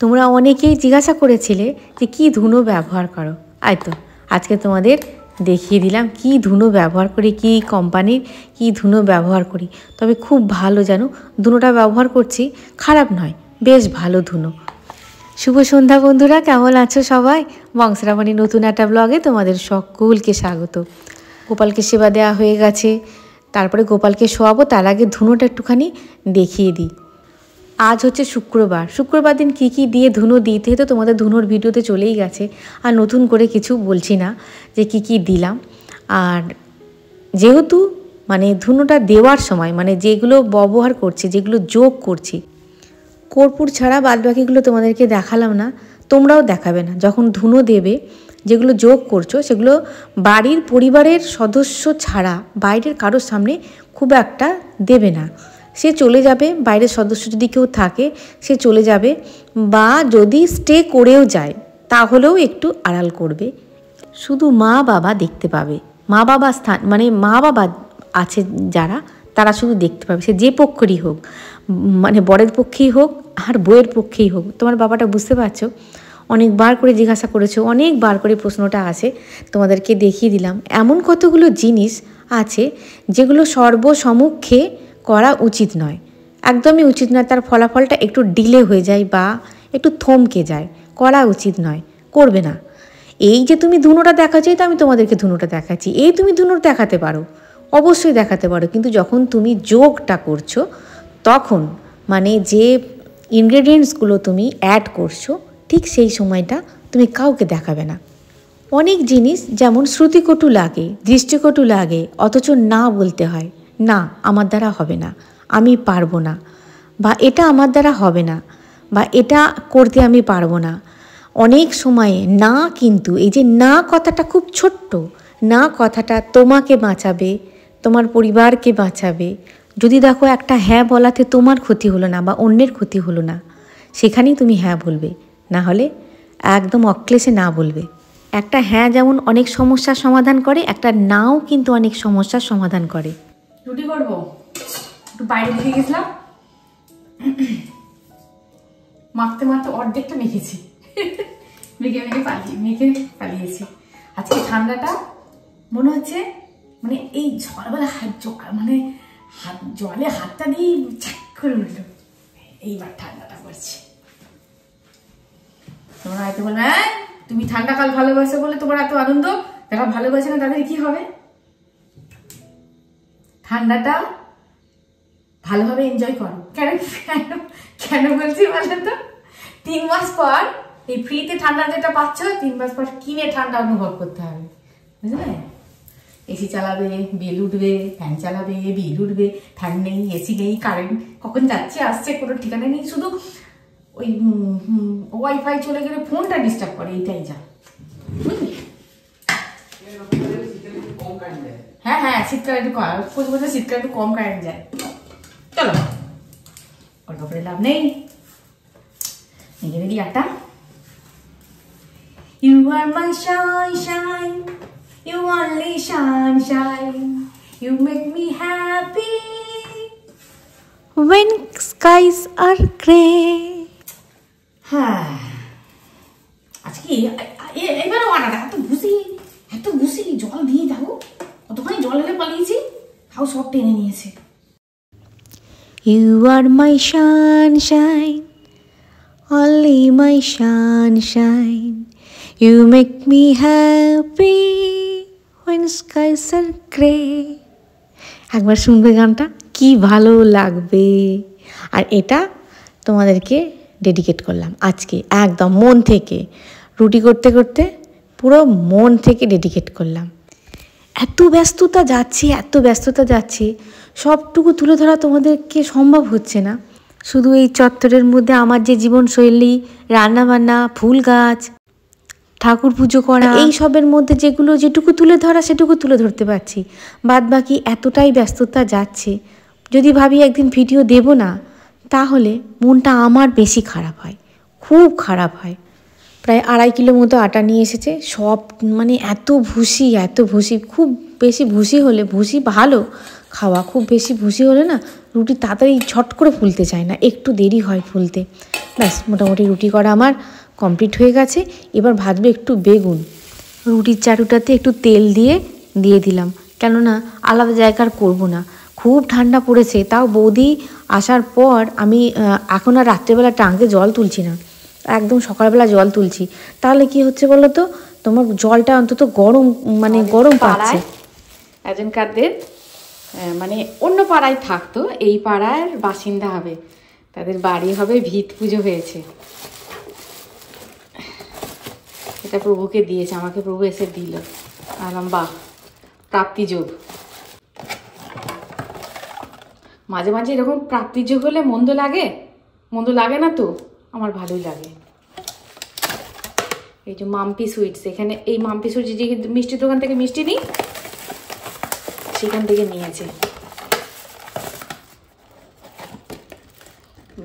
তোমরা অনেকেই জিজ্ঞাসা করেছিলে যে কী ধুনো ব্যবহার করো। তো আজকে তোমাদের দেখিয়ে দিলাম কি ধুনো ব্যবহার করি, কি কোম্পানির কি ধুনো ব্যবহার করি। তবে খুব ভালো, জানো ধুনোটা ব্যবহার করছি, খারাপ নয়, বেশ ভালো ধুনো। শুভ সন্ধ্যা বন্ধুরা, কেমন আছো সবাই? বংশরামানি নতুন একটা ব্লগে তোমাদের সকলকে স্বাগত। গোপালকে সেবা দেওয়া হয়ে গেছে, তারপরে গোপালকে শোয়াবো, তার আগে ধুনোটা একটুখানি দেখিয়ে দিই। আজ হচ্ছে শুক্রবার দিন কি কি দিয়ে ধুনো দিতে তো তোমাদের ধুনোর ভিডিওতে চলেই গেছে, আর নতুন করে কিছু বলছি না যে কি কি দিলাম। আর যেহেতু ধুনোটা দেওয়ার সময় যেগুলো ব্যবহার করছি, যেগুলো যোগ করছি, কর্পূর ছাড়া বাদবাকিগুলো তোমাদেরকে দেখালাম না, তোমরাও দেখাবে না। যখন ধুনো দেবে, যেগুলো যোগ করছো সেগুলো বাড়ির পরিবারের সদস্য ছাড়া বাইরের কারোর সামনে খুব একটা দেবে না। সে চলে যাবে, বাইরের সদস্য যদি কেউ থাকে সে চলে যাবে, বা যদি স্টে করেও যায় তাহলেও একটু আড়াল করবে। শুধু মা বাবা দেখতে পাবে, মা বাবা স্থান মা বাবা আছে যারা, তারা শুধু দেখতে পাবে, সে যে পক্ষেরই হোক, বরের পক্ষেই হোক আর বইয়ের পক্ষেই হোক। তোমার বাবাটা বুঝতে পারছো, অনেকবার করে জিজ্ঞাসা করেছো, অনেকবার করে প্রশ্নটা আসে, তোমাদেরকে দেখিয়ে দিলাম। এমন কতগুলো জিনিস আছে যেগুলো সর্বসম্মুখে করা উচিত নয়, একদমই উচিত নয়। তার ফলাফলটা একটু ডিলে হয়ে যায় বা একটু থমকে যায়, করা উচিত নয়, করবে না। এই যে তুমি ধুনোটা দেখাচ্ছ, তো আমি তোমাদেরকে ধুনোটা দেখাচ্ছি, এই তুমি ধুনোটা দেখাতে পারো, অবশ্যই দেখাতে পারো, কিন্তু যখন তুমি যোগটা করছো তখন যে ইনগ্রেডিয়েন্টসগুলো তুমি অ্যাড করছো, ঠিক সেই সময়টা তুমি কাউকে দেখাবে না। অনেক জিনিস যেমন শ্রুতিকটু লাগে, দৃষ্টিকটু লাগে, অথচ না বলতে হয়, না আমার দ্বারা হবে না, আমি পারবো না, বা এটা আমার দ্বারা হবে না, বা এটা করতে আমি পারবো না। অনেক সময়ে না, কিন্তু এই যে না কথাটা খুব ছোট্ট, না কথাটা তোমাকে বাঁচাবে, তোমার পরিবারকে বাঁচাবে। যদি দেখো একটা হ্যাঁ বলাতে তোমার ক্ষতি হলো না বা অন্যের ক্ষতি হলো না, সেখানেই তুমি হ্যাঁ বলবে, না হলে একদম অক্লেশে না বলবে। একটা হ্যাঁ যেমন অনেক সমস্যার সমাধান করে, একটা নাও কিন্তু অনেক সমস্যার সমাধান করে। রুটি করবো, একটু বাইরে দিকে গেছিলাম, মাখতে মাখতে অর্ধেকটা মেখেছি, মেখে পালিয়েছি। আজকে ঠান্ডাটা মনে হচ্ছে এই ঝড়বেলা জলে হাতটা দিয়ে চাক করে উঠলো, এইবার ঠান্ডাটা পড়ছে। তোমরা হয়তো বলবে, হ্যাঁ তুমি ঠান্ডাকাল ভালোবাসো বলে তোমার এত আনন্দ, যারা ভালোবাসে না তাদের কি হবে? ঠান্ডাটা ভালোভাবে এনজয় করো। কেন বলছি বলেন তো? 3 মাস পর এই ফ্রিতে ঠান্ডা যেটা পাচ্ছ, 3 মাস পর কিনে ঠান্ডা অনুভব করতে হবে, বুঝলে? এসি চালাবে, বিল উঠবে, ফ্যান চালাবে, বিল উঠবে, ফ্যান নেই, এসি নেই, কারেন্ট কখন যাচ্ছে আসছে কোনো ঠিকানা নেই, শুধু ওই ওয়াইফাই চলে গেলে ফোনটা ডিস্টার্ব করে, এইটাই যা। হ্যাঁ শীতকালে একটু শীতকালে একটু কম কারেন্ট যায়। চলো অল্প করে লাভ নেই, নিজে রেডি একটা। You are my sunshine, you only sunshine, you make me happy when skies are gray. হ্যাঁ, আজকে এবারও আনাটা এত ভুসি জল দিয়ে যাবো, কতখানি জল এলে পালিয়েছি, হাউ সব টেনে নিয়েছে। You are my sunshine, only my sunshine, you make me happy when skies are gray. একবার শুনবে গানটা, কি ভালো লাগবে। আর এটা তোমাদেরকে ডেডিকেট করলাম আজকে, একদম মন থেকে, রুটি করতে করতে পুরো মন থেকে ডেডিকেট করলাম। এত ব্যস্ততা যাচ্ছে, সবটুকু তুলে ধরা তোমাদেরকে সম্ভব হচ্ছে না। শুধু এই চত্বরের মধ্যে আমার যে জীবনশৈলী, রান্নাবান্না, ফুল গাছ, ঠাকুর পুজো করা, এই সবের মধ্যে যেটুকু তুলে ধরা সেটুকু তুলে ধরতে পারছি, বাদ বাকি এতটাই ব্যস্ততা যাচ্ছে। যদি ভাবি একদিন ভিডিও দেব না, তাহলে মনটা আমার বেশি খারাপ হয়, খুব খারাপ হয়। প্রায় 2.5 কিলো মতো আটা নিয়ে এসেছে, সব এত ভুসি, খুব বেশি ভুসি হলে, ভুসি ভালো খাওয়া, খুব বেশি ভুসি হলে না রুটি তাড়াতাড়ি ছট করে ফুলতে চায় না, একটু দেরি হয় ফুলতে। ব্যাস মোটামুটি রুটি করা আমার কমপ্লিট হয়ে গেছে। এবার ভাজবে একটু বেগুন। রুটির চাটুটাতে একটু তেল দিয়ে দিলাম, কেননা আলাদা জায়গার করব না। খুব ঠান্ডা পড়েছে, তাও বৌদি আসার পর আমি এখন আর রাত্রেবেলা টাঙ্কে জল তুলছি না, একদম সকালবেলা জল তুলছি। তাহলে কি হচ্ছে বলো তো, তোমার জলটা অন্তত গরম, মানে গরম পাচ্ছে। একজনকারদের মানে অন্য পাড়ায় থাকতো, এই পাড়ার বাসিন্দা হবে, তাদের বাড়ি হবে, ভিত পুজো হয়েছে। এটা প্রভুকে দিয়েছে, আমাকে প্রভু এসে দিল। আলাম বাহ, প্রাপ্তিযোগ। মাঝে মাঝে এরকম প্রাপ্তিযোগ হলে মন্দ লাগে না তো, আমার ভালোই লাগে। এই যে মাম্পি সুইটস, এখানে এই মাম্পি সুইটস যে মিষ্টির দোকান থেকে মিষ্টি নিই, সেখান থেকে নিয়েছে।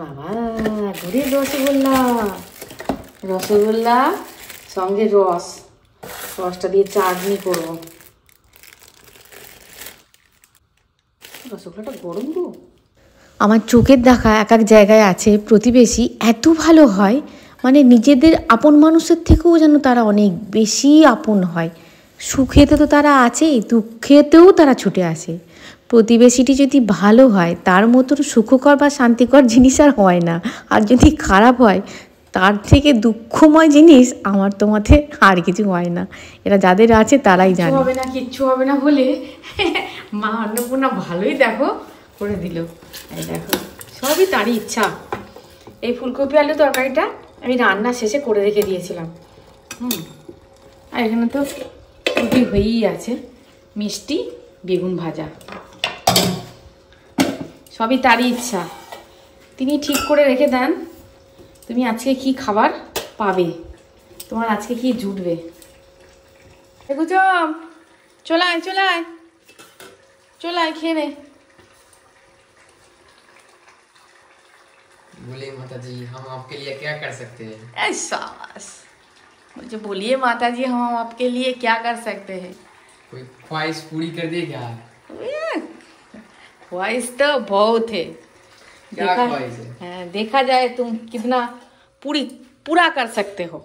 বাবা, গুড়ের রসগোল্লা সঙ্গে রসটা দিয়ে চাটনি করবো। রসগোল্লাটা গরম গো। আমার চোখের দেখা এক এক জায়গায় আছে প্রতিবেশী, এত ভালো হয়, মানে নিজেদের আপন মানুষের থেকেও যেন তারা অনেক বেশি আপন হয়। সুখেতে তো তারা আছেই, দুঃখেতেও তারা ছুটে আসে। প্রতিবেশীটি যদি ভালো হয়, তার মতো সুখকর বা শান্তিকর জিনিস আর হয় না। আর যদি খারাপ হয়, তার থেকে দুঃখময় জিনিস আমার তোমাতে আর কিছু হয় না। এরা যাদের আছে তারাই জানে। কিচ্ছু হবে না বলে মা অন্নপূর্ণা ভালোই দেখো করে দিল। এই দেখো, সবই তারই ইচ্ছা। এই ফুলকপি আলু তরকারিটা আমি রান্না শেষে করে রেখে দিয়েছিলাম। আর এখানে তো রুটি হয়েই আছে, মিষ্টি, বেগুন ভাজা, সবই তারই ইচ্ছা। তিনি ঠিক করে রেখে দেন তুমি আজকে কি খাবার পাবে, তোমার আজকে কি জুটবে। চলায় খেয়ে নে। बोलिए माता जी, हम आपके लिए क्या कर सकते हैं? ऐसा मुझे बोलिए माता जी, हम आपके लिए क्या कर सकते हैं? कोई ख्वाहिश पूरी कर दे क्या? ख्वाहिश तो बहुत है। क्या ख्वाहिश है? देखा जाए तुम कितना पूरा कर सकते हो।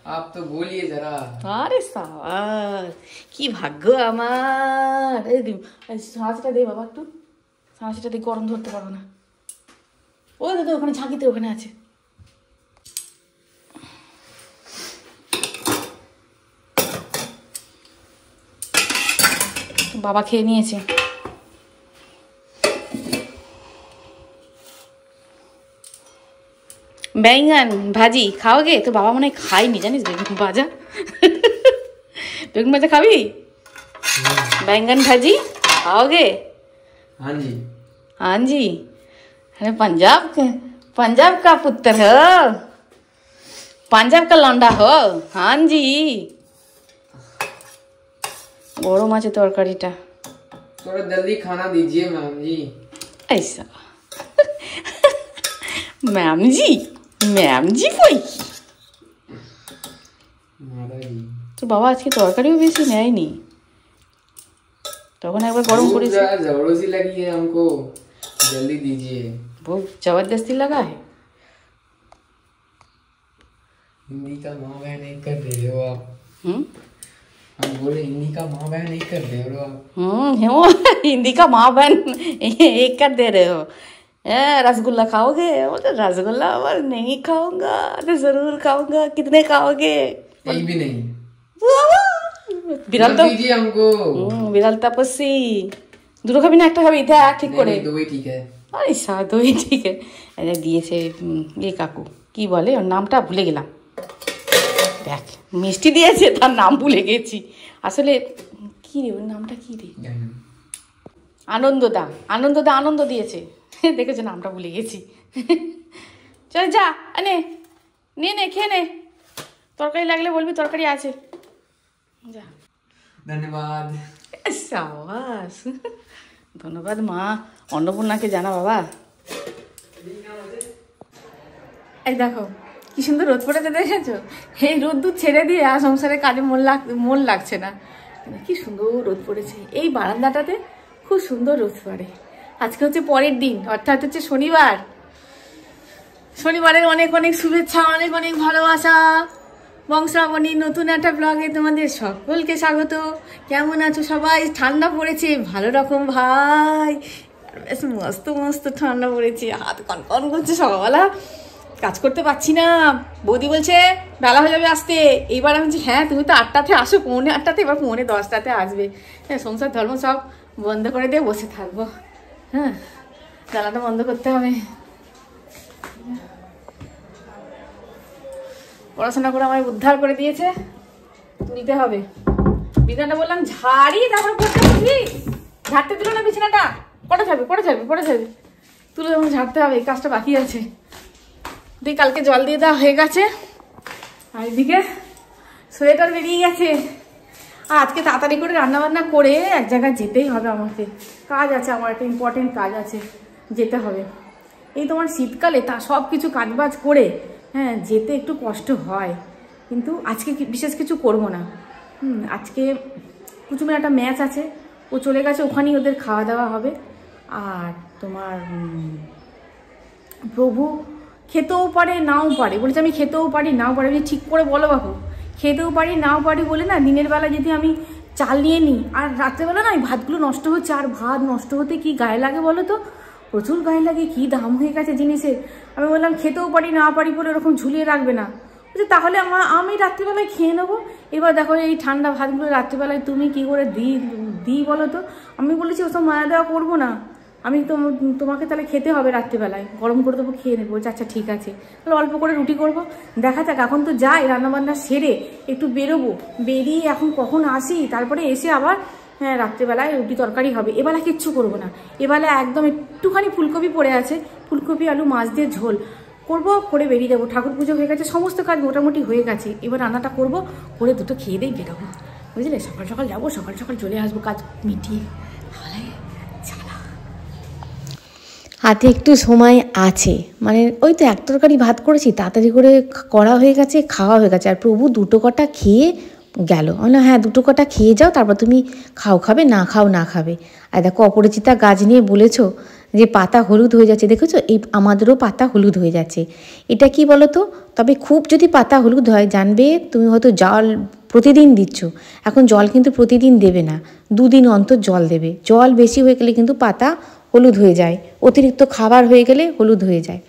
आप तो बोलिए जरा। अरे साबास, কি ভাগ্য আমার। এই সাঁচটা দে বাবা, একটু সাঁচটা দিয়ে গরম ধরতে পারবো না। ওই দাদা ওখানে ঝাঁকিতে, ওখানে আছে। বাবা খেয়ে নিয়েছে। बैंगन भाजी खाओगे? तो बाबा मने खाई नहीं, जानिस बेगन भाजा। बेगन भाजा खाबी? बैंगन भाजी खाओगे? हाँ जी। हाँ जी, अरे पंजाब का पुत्र हो, पंजाब का लौंडा हो। हाँ जी। गरम আছে তরকারিটা, थोड़ा जल्दी खाना दीजिए मैम जी। ऐसा मैम जी কই? তো বাবা আজকে তরকারিও বেশি নেয়নি, তখন একবার গরম করেছি। जबरदस्ती लगी है हमको, जल्दी दीजिए। वो जबरदस्ती लगा है। हिंदी का माँ बहन एक कर दे रहे हो आप। हम बोले हिंदी का माँ बहन एक कर दे रहे हो आप। हिंदी का माँ बहन एक कर दे रहे हो। रसगुल्ला खाओगे? बोले रसगुल्ला और नहीं खाऊंगा, तो जरूर खाऊंगा। कितने खाओगे? एक भी नहीं। বিড়াল তো दीजिए हमको। বিড়াল তাপসী। দুটো খাবি না একটা খাবি? দেখ ঠিক করে। दो ही ठीक है। আরে দই ঠিক আছে। দিয়েছে এই কাকু, কি বলে ওর নামটা ভুলে গেলাম। দেখ মিষ্টি দিয়েছে, তার নাম ভুলে গেছি আসলে। কি রে ওর নামটা কি রে? আনন্দদা। আনন্দ দিয়েছে। দেখেছো নামটা ভুলে গেছি। চল যা, আনে নে খেয়ে নে। তরকারি লাগলে বলবি, তরকারি আছে। যা। ধন্যবাদ। সাবাস, ধন্যবাদ মা অন্নপূর্ণাকে জানা বাবা। এই দেখো কি সুন্দর রোদ পড়েছে, দেখেছো? এই রোদ্দুর ছেড়ে দিয়ে আর সংসারের কাজে মন লাগছে না। কি সুন্দর রোদ পড়েছে। এই বারান্দাটাতে খুব সুন্দর রোদ পড়ে। আজকে হচ্ছে পরের দিন, অর্থাৎ হচ্ছে শনিবার। শনিবারের অনেক অনেক শুভেচ্ছা, অনেক অনেক ভালোবাসা। বংশাবনীর নতুন একটা ব্লগে তোমাদের সকলকে স্বাগত। কেমন আছো সবাই? ঠান্ডা পড়েছে ভালো রকম ভাই, বেশ মস্ত মস্ত ঠান্ডা পড়েছে, হাত কনকন করছে। সকালবেলা কাজ করতে পারছি না, বৌদি বলছে বেলা হয়ে যাবে আসতে। এইবার আমি বলছি হ্যাঁ তুমি তো 8টাতে আসো, 8:45, এবার 9:10 আসবে। হ্যাঁ, সংসার ধর্ম সব বন্ধ করে দিয়ে বসে থাকবো। হ্যাঁ, জ্বালাটা বন্ধ করতে হবে। পড়াশোনা করে আমায় উদ্ধার করে দিয়েছে, তুলতে হবে। বিছানাটা বললাম ঝাড়ি, তারপর পড়তে বসবি। ঝাড়তে দিল না বিছানাটা, পড়ে যাবে তুলে যখন ঝাড়তে হবে। এই কাজটা বাকি আছে। দিয়ে কালকে জল দিয়ে দেওয়া হয়ে গেছে, আর এদিকে সোয়েটার বেরিয়ে গেছে। আর আজকে তাড়াতাড়ি করে রান্নাবান্না করে এক জায়গায় যেতেই হবে আমাকে। কাজ আছে আমার, একটা ইম্পর্টেন্ট কাজ আছে, যেতে হবে। এই তোমার শীতকালে তা সব কিছু কাজবাজ করে হ্যাঁ যেতে একটু কষ্ট হয়, কিন্তু আজকে বিশেষ কিছু করব না। আজকে কুচুমের একটা ম্যাচ আছে, ও চলে গেছে, ওখানেই ওদের খাওয়া দাওয়া হবে। আর তোমার প্রভু খেতেও পারে নাও পারে, বলেছে আমি খেতেও পারি নাও পারি। আমি ঠিক করে বলো বাবু, খেতেও পারি নাও পারি বলে না, দিনের বেলা যদি আমি চাল নিয়ে নিই আর রাত্রেবেলা না এই ভাতগুলো নষ্ট হচ্ছে। আর ভাত নষ্ট হতে কি গায়ে লাগে বলো তো, প্রচুর গায়ে লাগে, কি দাম হয়ে গেছে জিনিসের। আমি বললাম খেতেও পারি না পারি বলে এরকম ঝুলিয়ে রাখবে না। বলছে তাহলে আমি রাত্রিবেলায় খেয়ে নেবো। এবার দেখো এই ঠান্ডা ভাতগুলো রাত্রিবেলায় তুমি কি করে দিই বলো তো। আমি বলেছি ওসব মায়া দেওয়া করবো না, আমি তোমাকে তাহলে খেতে হবে রাত্রিবেলায়, গরম করে দেবো, খেয়ে নেবো। বলছে আচ্ছা ঠিক আছে, তাহলে অল্প করে রুটি করবো। দেখা যাক, এখন তো যাই রান্নাবান্না সেরে একটু বেরোবো, বেরিয়ে এখন কখন আসি, তারপরে এসে আবার হ্যাঁ রাত্রিবেলায় রুটি তরকারি হবে। এবেলা কিচ্ছু করবো না, এবেলা একদম একটুখানি ফুলকপি পড়ে আছে, ফুলকপি আলু মাছ দিয়ে ঝোল করবো, করে বেরিয়ে যাবো। ঠাকুর পুজো হয়ে গেছে, সমস্ত কাজ মোটামুটি হয়ে গেছে। এবার রান্নাটা করবো, করে দুটো খেয়ে দিয়ে বেরোবো, বুঝলে। সকাল সকাল যাবো, সকাল সকাল চলে আসবো কাজ মিটিয়ে। হাতে একটু সময় আছে, মানে ওই তো এক তরকারি ভাত করেছি, তাড়াতাড়ি করে করা হয়ে গেছে, খাওয়া হয়ে গেছে। আর প্রভু দুটো কটা খেয়ে গেল। না হ্যাঁ দুটো কটা খেয়ে যাও, তারপর তুমি খাবে না খাবে। আর দেখো অপরিচিতা গাছ নিয়ে বলেছো যে পাতা হলুদ হয়ে যাচ্ছে, দেখেছো এই আমাদেরও পাতা হলুদ হয়ে যাচ্ছে। এটা কি বলো তো, তবে খুব যদি পাতা হলুদ হয় জানবে তুমি হয়তো জল প্রতিদিন দিচ্ছ। এখন জল কিন্তু প্রতিদিন দেবে না, 2 দিন অন্তর জল দেবে। জল বেশি হয়ে গেলে কিন্তু পাতা হলুদ হয়ে যায়, অতিরিক্ত খাবার হয়ে গেলে হলুদ হয়ে যায়।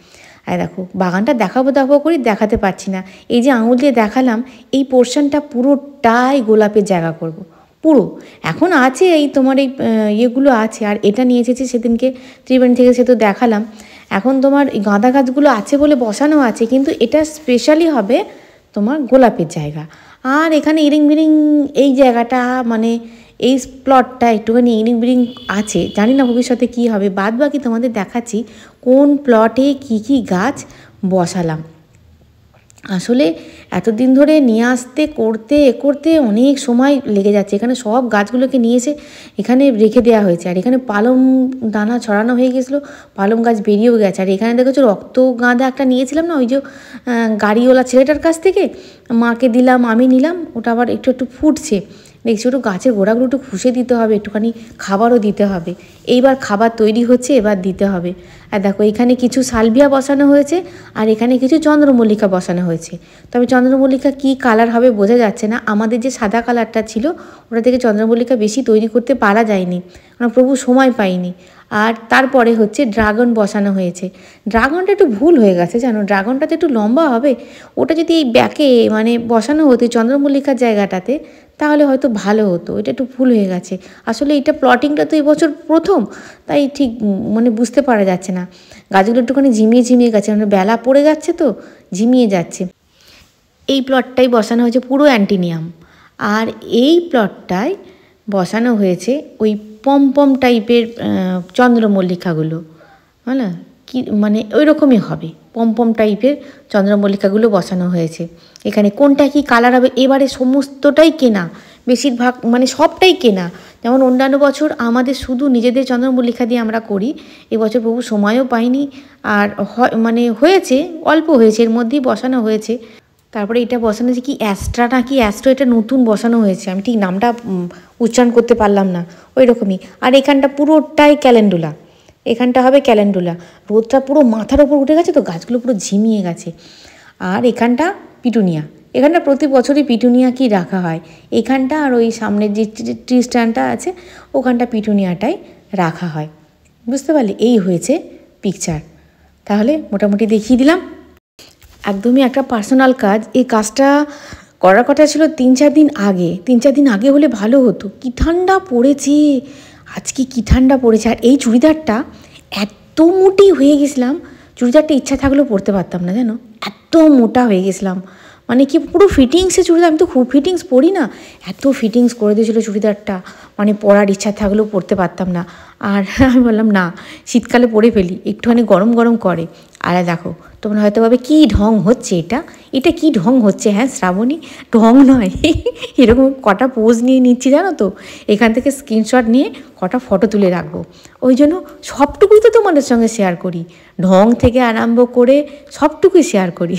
আর দেখো বাগানটা দেখাবো করি, দেখাতে পারছি না। এই যে আঙুল দিয়ে দেখালাম, এই পোর্শনটা পুরোটাই গোলাপের জায়গা করব, পুরো। এখন আছে এই তোমার এই ইয়েগুলো আছে, আর এটা নিয়ে এসেছি সেদিনকে ত্রিবেণী থেকে, সে তো দেখালাম। এখন তোমার এই গাঁদা গাছগুলো আছে বলে বসানো আছে, কিন্তু এটা স্পেশালি হবে তোমার গোলাপের জায়গা। আর এখানে ইরিং বিরিং এই জায়গাটা, মানে এই প্লটটা একটুখানি ইরিং বিরিং আছে, জানি না ভবিষ্যতে কী হবে। বাদ বাকি তোমাদের দেখাচ্ছি কোন প্লটে কি গাছ বসালাম। আসলে এতদিন ধরে নিয়ে আসতে করতে অনেক সময় লেগে যাচ্ছে। এখানে সব গাছগুলোকে নিয়ে এসে এখানে রেখে দেওয়া হয়েছে। আর এখানে পালং দানা ছড়ানো হয়ে গেছিলো, পালং গাছ বেরিয়েও গেছে। আর এখানে দেখেছো রক্ত গাঁদা একটা নিয়েছিলাম না, ওই যে গাড়িওয়ালা ছেলেটার কাছ থেকে, মাকে দিলাম, আমি নিলাম, ওটা আবার একটু ফুটছে। দেখছি ওটা গাছের গোড়াগুলো একটু খুশে দিতে হবে, একটুখানি খাবারও দিতে হবে। এইবার খাবার তৈরি হচ্ছে, এবার দিতে হবে। আর দেখো এখানে কিছু সালভিয়া বসানো হয়েছে, আর এখানে কিছু চন্দ্রমল্লিকা বসানো হয়েছে। তবে চন্দ্রমল্লিকা কি কালার হবে বোঝা যাচ্ছে না। আমাদের যে সাদা কালারটা ছিল ওটা থেকে চন্দ্রমল্লিকা বেশি তৈরি করতে পারা যায়নি, কারণ প্রভু সময় পাইনি। আর তারপরে হচ্ছে ড্রাগন বসানো হয়েছে। ড্রাগনটা একটু ভুল হয়ে গেছে জানো, ড্রাগনটা তো একটু লম্বা হবে। ওটা যদি এই ব্যাকে মানে বসানো হতো চন্দ্রমল্লিকার জায়গাটাতে, তাহলে হয়তো ভালো হতো। এটা একটু ভুল হয়ে গেছে। আসলে এটা প্লটিংটা তো এবছর প্রথম, তাই ঠিক মানে বুঝতে পারা যাচ্ছে না। গাছগুলো একটুখানি ঝিমিয়ে গেছে, মানে বেলা পড়ে যাচ্ছে তো ঝিমিয়ে যাচ্ছে। এই প্লটটাই বসানো হয়েছে পুরো অ্যান্টিনিয়াম, আর এই প্লটটায় বসানো হয়েছে ওই পম টাইপের চন্দ্রমল্লিকাগুলো, হ্যাঁ কি মানে ওই রকমই হবে, পম টাইপের চন্দ্রমল্লিকাগুলো বসানো হয়েছে। এখানে কোনটা কি কালার হবে, এবারে সমস্তটাই কেনা, বেশিরভাগ মানে সবটাই কেনা। যেমন অন্যান্য বছর আমাদের শুধু নিজেদের চন্দ্রমল্লিকা দিয়ে আমরা করি, এবছর প্রভু সময়ও পাইনি। আর মানে হয়েছে অল্প হয়েছে, এর মধ্যেই বসানো হয়েছে। তারপরে এটা বসানো হয়েছে কি অ্যাস্ট্রা নাকি অ্যাস্ট্রো, এটা নতুন বসানো হয়েছে, আমি ঠিক নামটা উচ্চারণ করতে পারলাম না, ওই রকমই। আর এখানটা পুরোটাই ক্যালেন্ডুলা, এখানটা হবে ক্যালেন্ডুলা। রোদটা পুরো মাথার ওপর উঠে গেছে তো গাছগুলো পুরো ঝিমিয়ে গেছে। আর এখানটা পিটুনিয়া, এখানটা প্রতি বছরই পিটুনিয়া কি রাখা হয়। এখানটা আর ওই সামনের যে ট্রি স্ট্যান্ডটা আছে ওখানটা পিটুনিয়াটাই রাখা হয়। বুঝতে পারলে? এই হয়েছে পিকচার। তাহলে মোটামুটি দেখিয়ে দিলাম। একদমই একটা পার্সোনাল কাজ। এই কাজটা করার কথা ছিল 3-4 দিন আগে। 3-4 দিন আগে হলে ভালো হতো। কি ঠান্ডা পড়েছে আজকে, কি ঠান্ডা পড়েছে। আর এই চুড়িদারটা এত মোটি হয়ে গেছিলাম, চুড়িদারটা ইচ্ছা থাকলেও পরতে পারতাম না জানো, এত মোটা হয়ে গেছিলাম। মানে কি পুরো ফিটিংসে চুড়িদার, আমি তো খুব ফিটিংস পরি না, এত ফিটিংস করে দিয়েছিলো চুড়িদারটা, মানে পরার ইচ্ছা থাকলেও পরতে পারতাম না। আর আমি বললাম না, শীতকালে পরে ফেলি, একটুখানি গরম গরম করে। আর দেখো তোমরা হয়তো ভাবে কী ঢং হচ্ছে এটা কী ঢং হচ্ছে। হ্যাঁ শ্রাবণী, ঢং নয়, এরকম কটা পোজ নিয়ে নিচ্ছি জানো তো, এখান থেকে স্ক্রিনশট নিয়ে কটা ফটো তুলে রাখবো। ওই জন্য সবটুকুই তো তোমাদের সঙ্গে শেয়ার করি, ঢং থেকে আরম্ভ করে সবটুকুই শেয়ার করি।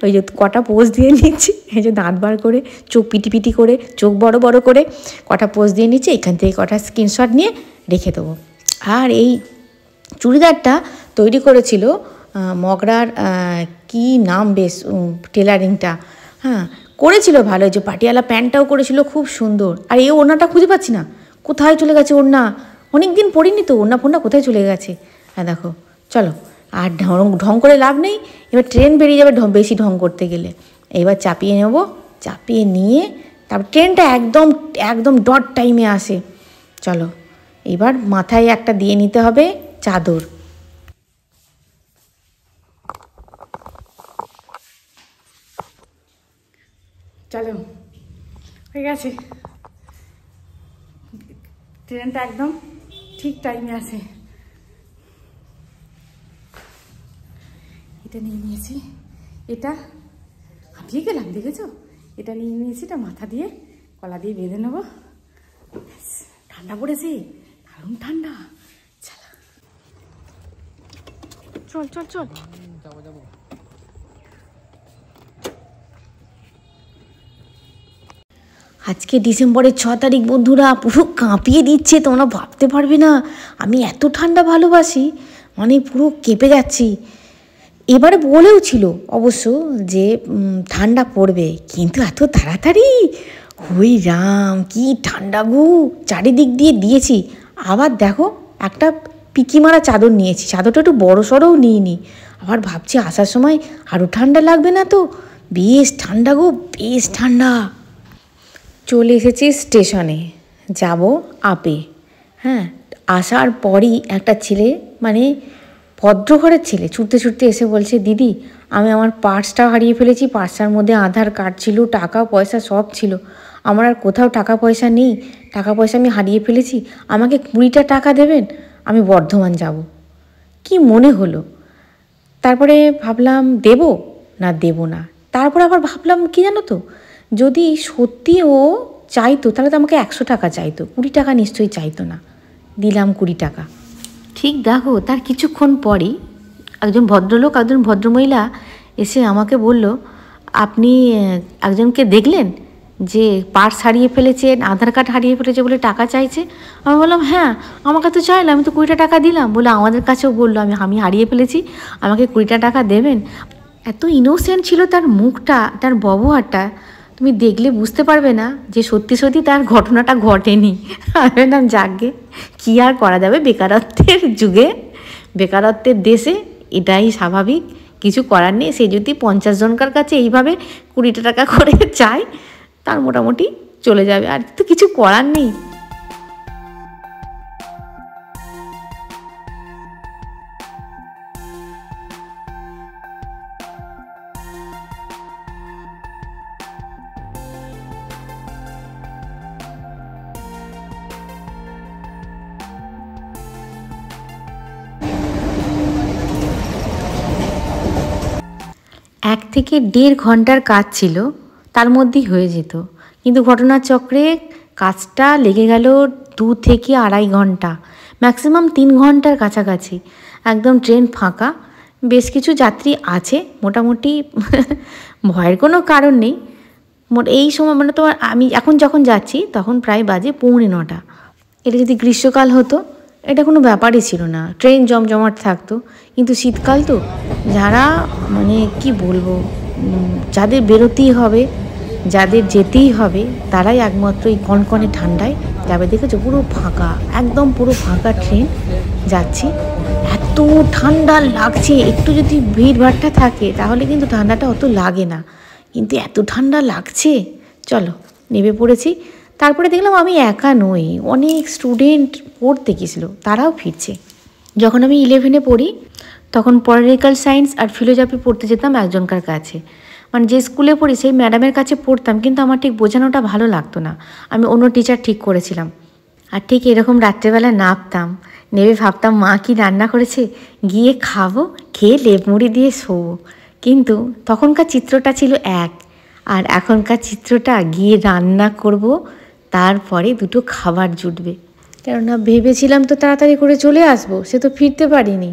ওই যে কটা পোজ দিয়ে নিচ্ছি, এই যে দাঁত বার করে, চোখ পিটি পিটি করে, চোখ বড় বড় করে কটা পোজ দিয়ে নিচ্ছি, এখান থেকে কটা স্ক্রিনশট নিয়ে রেখে দেবো। আর এই চুড়িদারটা তৈরি করেছিল মগরার, কি নাম বেশ টেলারিংটা, হ্যাঁ করেছিল ভালো, যে পাটিয়ালা প্যান্টটাও করেছিল খুব সুন্দর। আর এই ওড়নাটা খুঁজে পাচ্ছি না, কোথায় চলে গেছে ওড়না, অনেক দিন পরিনি তো, ওড়না ফোড়না কোথায় চলে গেছে। হ্যাঁ দেখো, চলো আর ঢং করে লাভ নেই, এবার ট্রেন বেরিয়ে যাবে বেশি ঢং করতে গেলে। এবার চাপিয়ে নেব, চাপিয়ে নিয়ে তারপর ট্রেনটা একদম একদম ডট টাইমে আসে। চলো এবার মাথায় একটা দিয়ে নিতে হবে চাদর। চলো হয়ে গেছে, ট্রেনটা একদম ঠিক টাইমে আসে। এটা নিয়ে নিয়েছি, এটা হাঁপিয়ে গেলাম দেখেছো, এটা নিয়ে নিয়েছি, এটা মাথা দিয়ে কলা দিয়ে বেঁধে নেবো। ঠান্ডা পড়েছে, দারুণ ঠান্ডা। চল চল চল যাবো। আজকে ডিসেম্বরের 6 তারিখ বন্ধুরা, পুরো কাঁপিয়ে দিচ্ছে, তোমরা ভাবতে পারবে না আমি এত ঠান্ডা ভালোবাসি, মানে পুরো কেঁপে যাচ্ছি। এবারে বলেও ছিল অবশ্য যে ঠান্ডা পড়বে, কিন্তু এত তাড়াতাড়ি, ওই রাম কি ঠান্ডা গো, চারিদিক দিয়ে দিয়েছি। আবার দেখো একটা পিকি মারা চাদর নিয়েছি, চাদরটা একটু বড় সড়োও নিইনি। আবার ভাবছি আসার সময় আরও ঠান্ডা লাগবে না তো, বেশ ঠান্ডা গো, বেশ ঠান্ডা। চলে এসেছি স্টেশনে, যাব আপে। হ্যাঁ, আসার পরই একটা ছেলে, মানে ভদ্রঘরের ছেলে, ছুটতে ছুটতে এসে বলছে, দিদি আমি আমার পার্সটা হারিয়ে ফেলেছি, পার্সটার মধ্যে আধার কার্ড ছিল, টাকা পয়সা সব ছিল, আমার আর কোথাও টাকা পয়সা নেই, টাকা পয়সা আমি হারিয়ে ফেলেছি, আমাকে 20টা টাকা দেবেন, আমি বর্ধমান যাব। কি মনে হলো, তারপরে ভাবলাম দেব না দেব না, তারপরে আবার ভাবলাম কি জানো তো, যদি সত্যি ও চাইতো তাহলে তো আমাকে 100 টাকা চাইতো, 20 টাকা নিশ্চয়ই চাইতো না। দিলাম 20 টাকা। ঠিক দেখো তার কিছুক্ষণ পরই একজন ভদ্রলোক, একজন ভদ্রমহিলা এসে আমাকে বলল, আপনি একজনকে দেখলেন যে পার্স হারিয়ে ফেলেছেন, আধার কার্ড হারিয়ে ফেলেছে বলে টাকা চাইছে। আমি বললাম হ্যাঁ, আমাকে তো চাইলাম, আমি তো 20টা টাকা দিলাম। বলে আমাদের কাছেও বললো আমি হারিয়ে ফেলেছি, আমাকে 20টা টাকা দেবেন। এত ইনোসেন্ট ছিল তার মুখটা, তার ব্যবহারটা, তুমি দেখলে বুঝতে পারবে না যে সত্যি সত্যি তার ঘটনাটা ঘটেনি। আমি না যাকে কী আর করা যাবে, বেকারত্বের যুগে, বেকারত্বের দেশে এটাই স্বাভাবিক, কিছু করার নেই। সে যদি 50 জনকার কাছে এইভাবে 20টা টাকা করে চায়, তার মোটামুটি চলে যাবে, আর তো কিছু করার নেই। এক থেকে 1.5 ঘন্টার কাজ ছিল, তার মধ্যেই হয়ে যেত, কিন্তু ঘটনার চক্রে কাজটা লেগে গেল 2 থেকে 2.5 ঘন্টা, ম্যাক্সিমাম 3 ঘন্টার কাছাকাছি। একদম ট্রেন ফাঁকা, বেশ কিছু যাত্রী আছে মোটামুটি, ভয়ের কোনো কারণ নেই। এই সময় মানে তোমার, আমি এখন যখন যাচ্ছি তখন প্রায় বাজে 8:45। এটা যদি গ্রীষ্মকাল হতো, এটা কোনো ব্যাপারই ছিল না, ট্রেন জমজমাট থাকতো। কিন্তু শীতকাল তো, যারা মানে কি বলবো, যাদের বেরোতেই হবে, যাদের যেতেই হবে, তারাই একমাত্র এই কনকনে ঠান্ডায় যাবে। দেখেছো পুরো ফাঁকা, একদম পুরো ফাঁকা ট্রেন যাচ্ছি, এত ঠান্ডা লাগছে। একটু যদি ভিড়ভাড়টা থাকে তাহলে কিন্তু ঠান্ডাটা অত লাগে না, কিন্তু এত ঠান্ডা লাগছে। চলো নেমে পড়েছি। তারপরে দেখলাম আমি একা নই, অনেক স্টুডেন্ট পড়তে গেছিলো, তারাও ফিরছে। যখন আমি 11-এ পড়ি তখন পলিটিক্যাল সায়েন্স আর ফিলোজফি পড়তে যেতাম একজনকার কাছে, মানে যে স্কুলে পড়ি সেই ম্যাডামের কাছে পড়তাম, কিন্তু আমার ঠিক বোঝানোটা ভালো লাগতো না, আমি অন্য টিচার ঠিক করেছিলাম। আর ঠিক এরকম রাত্রেবেলা নামতাম, নেমে ভাবতাম মা কি রান্না করেছে, গিয়ে খাবো, খেয়ে লেপ মুড়ি দিয়ে শোবো। কিন্তু তখনকার চিত্রটা ছিল এক, আর এখনকার চিত্রটা গিয়ে রান্না করব, তারপরে দুটো খাবার জুটবে। কেননা ভেবেছিলাম তো তাড়াতাড়ি করে চলে আসবো, সে তো ফিরতে পারিনি।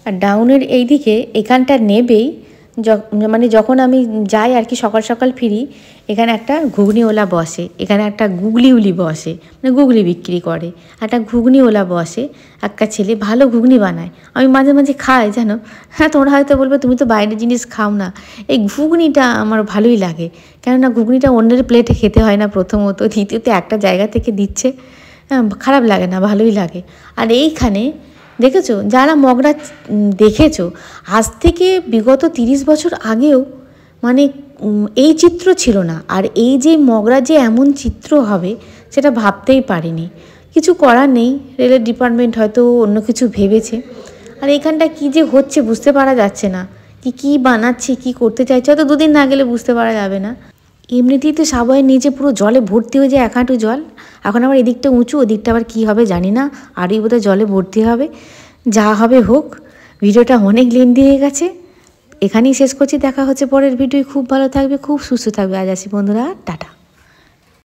আর ডাউনের এই দিকে এখানটা নেবেই, মানে যখন আমি যাই আর কি, সকাল সকাল ফিরি, এখানে একটা ঘুগনিওয়ালা বসে, এখানে একটা গুগলিউলি বসে, মানে গুগলি বিক্রি করে, একটা ঘুগনিওয়ালা বসে, একটা ছেলে ভালো ঘুগনি বানায়, আমি মাঝে মাঝে খাই জানো। হ্যাঁ, তোমরা হয়তো বলবে তুমি তো বাইরের জিনিস খাও না, এই ঘুগনিটা আমার ভালোই লাগে, কেননা ঘুগনিটা অন্যের প্লেটে খেতে হয় না প্রথমত, দ্বিতীয়ত একটা জায়গা থেকে দিচ্ছে, খারাপ লাগে না, ভালোই লাগে। আর এইখানে দেখেছো, যারা মগরা দেখেছো, আজ থেকে বিগত 30 বছর আগেও মানে এই চিত্র ছিল না। আর এই যে মগরা যে এমন চিত্র হবে সেটা ভাবতেই পারিনি। কিছু করার নেই, রেলের ডিপার্টমেন্ট হয়তো অন্য কিছু ভেবেছে। আর এখানটা কী যে হচ্ছে বুঝতে পারা যাচ্ছে না, কি বানাচ্ছে, কি করতে চাইছে, হয়তো 2 দিন না গেলে বুঝতে পারা যাবে না। এমনিতেই তো সাবওয়ের নিচে পুরো জলে ভর্তি হয়ে যায়, 1 হাঁটু জল। এখন আবার এদিকটা উঁচু, ওদিকটা আবার কী হবে জানি না, আরই বোধহয় জলে ভর্তি হবে। যা হবে হোক, ভিডিওটা অনেক লেন্দি হয়ে গেছে, এখানেই শেষ করছি। দেখা হচ্ছে পরের ভিডিও। খুব ভালো থাকবে, খুব সুস্থ থাকবে। আজ আসি বন্ধুরা, টাটা।